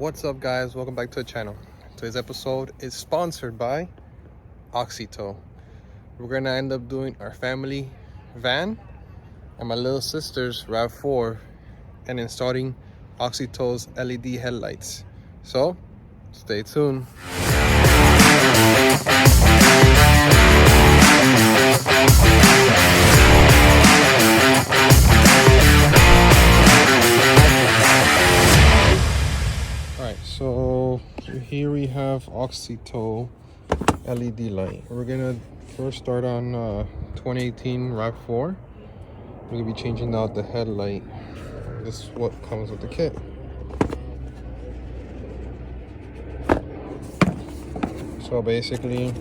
What's up, guys? Welcome back to the channel. Today's episode is sponsored by Auxito. We're gonna end up doing our family van and my little sister's RAV4 and installing Auxito's LED headlights. So stay tuned. So here we have Auxito LED light. We're gonna first start on 2018 RAV4. We're gonna be changing out the headlight. This is what comes with the kit. So basically,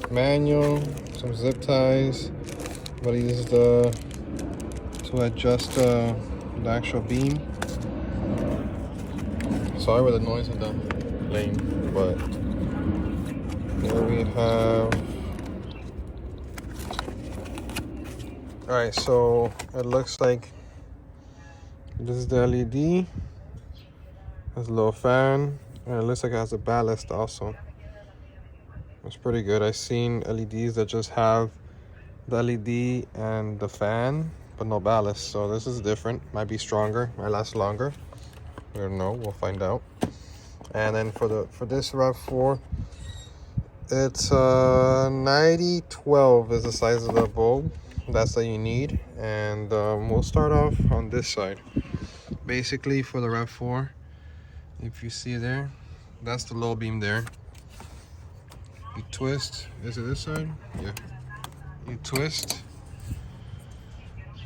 manual, some zip ties, but I used to adjust the actual beam. Sorry with the noise in the lane, but here we have. Alright, so it looks like this is the LED. Has a little fan, and it looks like it has a ballast also. It's pretty good. I've seen LEDs that just have the LED and the fan, but no ballast. So this is different. Might be stronger, might last longer. I don't know, we'll find out. And then for this RAV4, it's 9012 is the size of the bulb. That's that you need. And we'll start off on this side. Basically, for the RAV4, if you see there, that's the low beam there. You twist. Is it this side? Yeah. You twist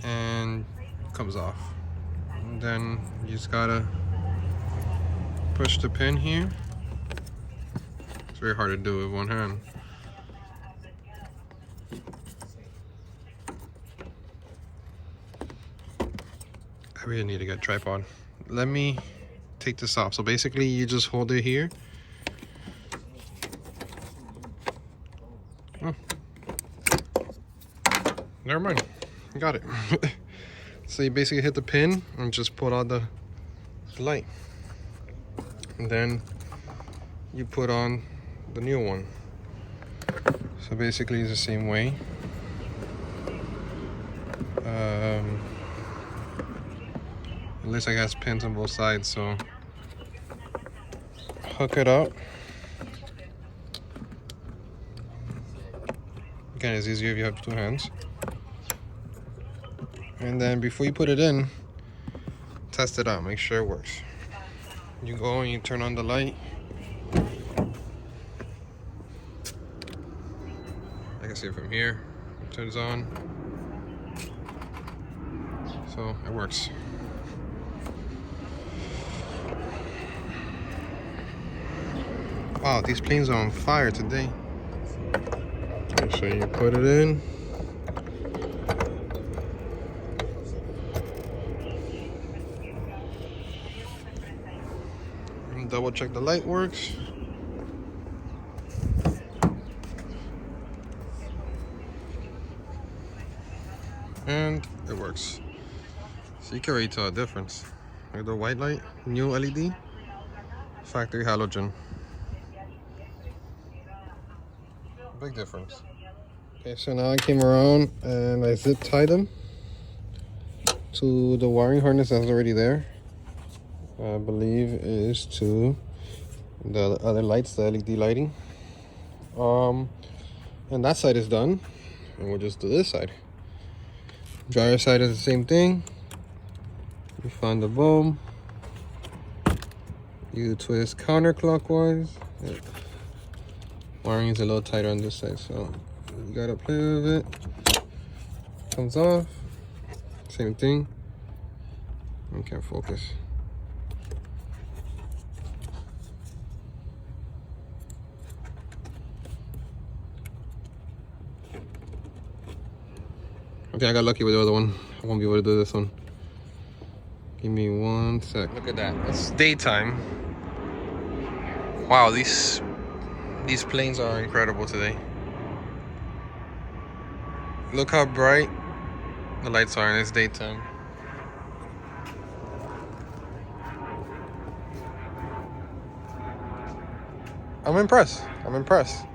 and it comes off. And then you just gotta push the pin here. It's very hard to do with one hand. I really need to get a tripod. Let me take this off. So basically you just hold it here. Oh. Never mind. Got it. So you basically hit the pin and just put on the light. And then you put on the new one. So basically it's the same way. At least it has pins on both sides, so hook it up. Again, it's easier if you have two hands. And then before you put it in, test it out, make sure it works. You go and you turn on the light. I can see it from here. It turns on. So it works. Wow, these planes are on fire today. Okay, so you put it in. Double check the light works. And it works. So you can already tell a difference. Like the white light, new LED, factory halogen. Big difference. Okay, so now I came around and I zip tied them to the wiring harness that's already there. I believe is to the other lights, the LED lighting. And that side is done, and we'll just do this side. Driver side is the same thing. You find the bulb, you twist counterclockwise. Wiring is a little tighter on this side, so you gotta play with it. Comes off, same thing. I can't focus. Okay, I got lucky with the other one. I won't be able to do this one. Give me 1 sec. Look at that. It's daytime. Wow, these planes are incredible today. Look how bright the lights are, and it's daytime. I'm impressed. I'm impressed.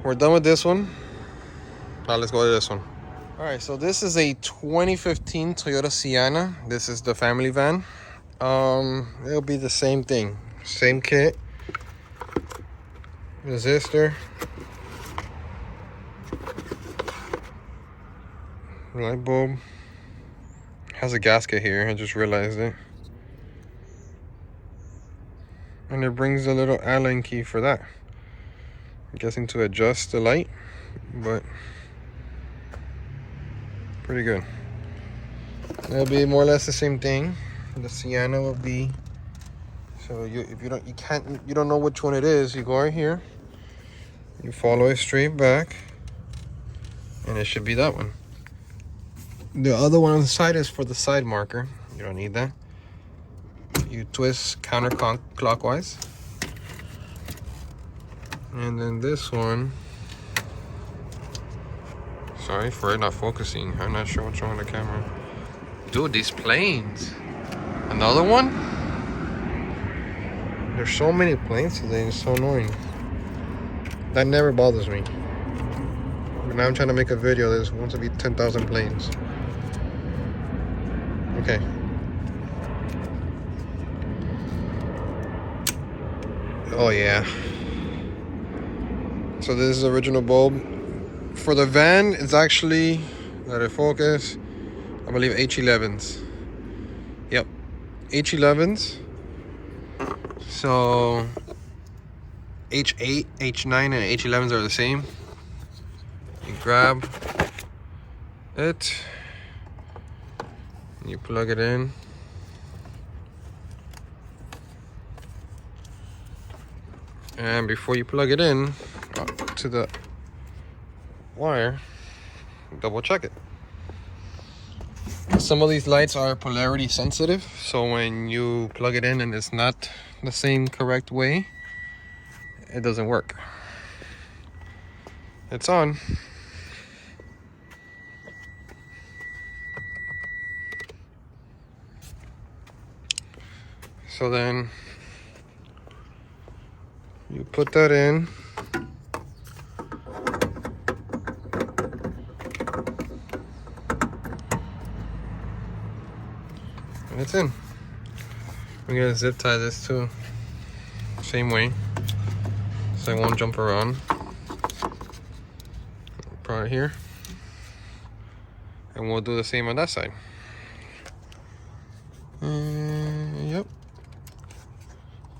We're done with this one. Now let's go to this one. All right, so this is a 2015 Toyota Sienna. This is the family van. It'll be the same thing. Same kit. Resistor. Light bulb. Has a gasket here. I just realized it. And it brings a little Allen key for that. I'm guessing to adjust the light, but pretty good. It'll be more or less the same thing. The Sienna will be, so if you don't know which one it is, you go right here, you follow it straight back, and it should be that one. The other one on the side is for the side marker. You don't need that. You twist counterclockwise. And then this one, sorry for it not focusing. I'm not sure what's wrong with the camera. Dude, these planes. Another one? There's so many planes today, it's so annoying. That never bothers me. But now I'm trying to make a video, there's wants to be 10,000 planes. Okay. Oh yeah. So this is the original bulb. For the van, it's actually, let it focus, I believe H11s. Yep, H11s. So H8, H9, and H11s are the same. You grab it, you plug it in. And before you plug it in to the wire, double check it. Some of these lights are polarity sensitive, so when you plug it in and it's not the same correct way, it doesn't work. It's on. So then you put that in. And it's in. We're gonna zip tie this too. Same way. So it won't jump around. Put it here. And we'll do the same on that side. Yep.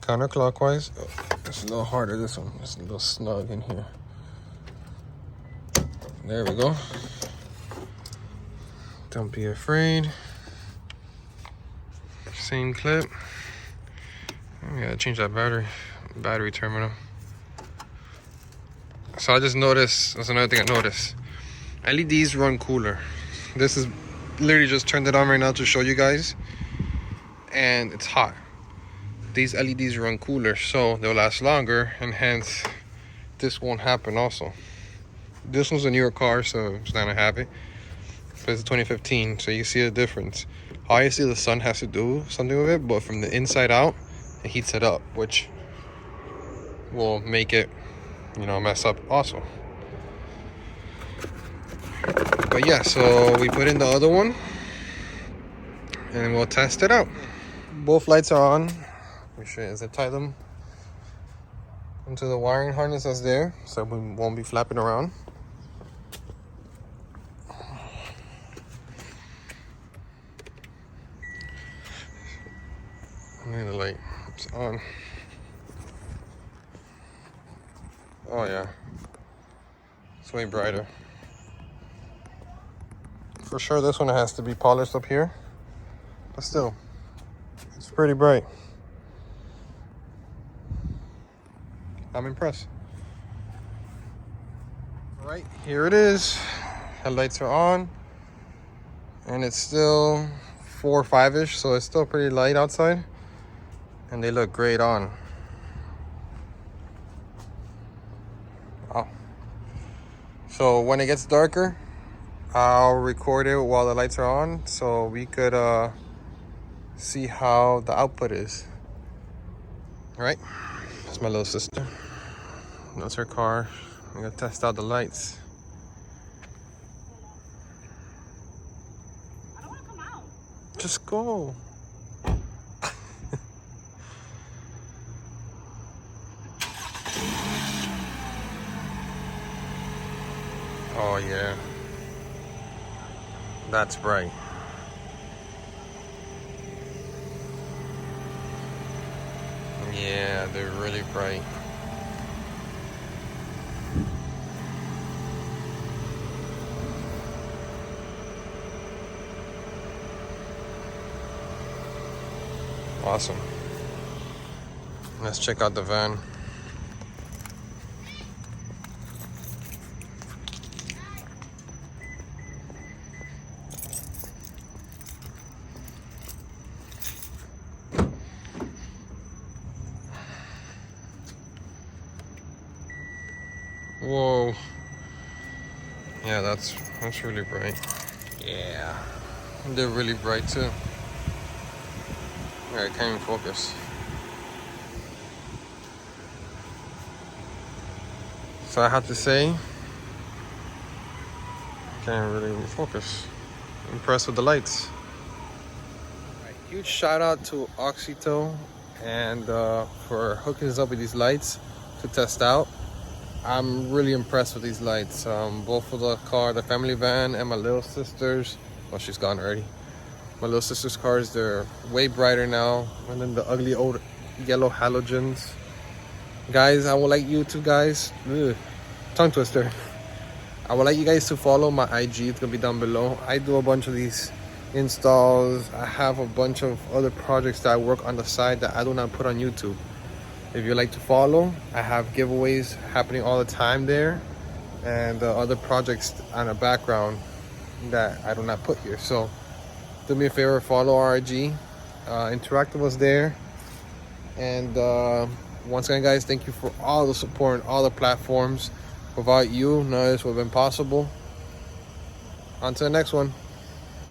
Counterclockwise. Oh, it's a little harder, this one. It's a little snug in here. There we go. Don't be afraid. Same clip. I gotta change that battery terminal. So I just noticed, that's another thing I noticed. LEDs run cooler. This is literally just turned it on right now to show you guys. And it's hot. These LEDs run cooler, so they'll last longer, and hence this won't happen also. This one's a newer car, so it's not gonna have it. But it's 2015, so you see a difference. Obviously the sun has to do something with it, but from the inside out, it heats it up, which will make it, you know, mess up also. But yeah, so we put in the other one and we'll test it out. Both lights are on. We should zip tie them into the wiring harness that's there, so we won't be flapping around. And the light is on. Oh yeah, it's way brighter. For sure this one has to be polished up here, but still, it's pretty bright. I'm impressed. All right, here it is. Headlights are on, and it's still 4 or 5-ish, so it's still pretty light outside, and they look great on. Wow. So when it gets darker, I'll record it while the lights are on, so we could see how the output is. All right. That's my little sister. That's her car. I'm gonna test out the lights. I don't want to come out. Just go. Oh yeah. That's bright. Yeah, they're really bright. Awesome. Let's check out the van. Whoa. Yeah, that's really bright. Yeah. They're really bright too. I can't even focus. So I have to say, can't really focus. Impressed with the lights. Right, huge shout out to Auxito and for hooking us up with these lights to test out. I'm really impressed with these lights. Both for the car, the family van, and my little sister's. Well, she's gone already. My little sister's cars, they're way brighter now. And then the ugly old yellow halogens. Guys, I would like you to guys, tongue twister. I would like you guys to follow my IG. It's gonna be down below. I do a bunch of these installs. I have a bunch of other projects that I work on the side that I do not put on YouTube. If you like to follow, I have giveaways happening all the time there, and other projects on the background that I do not put here. So do me a favor, follow our IG, interact with us there, and once again guys, thank you for all the support on all the platforms. Without you, none of this would have been possible. On to the next one.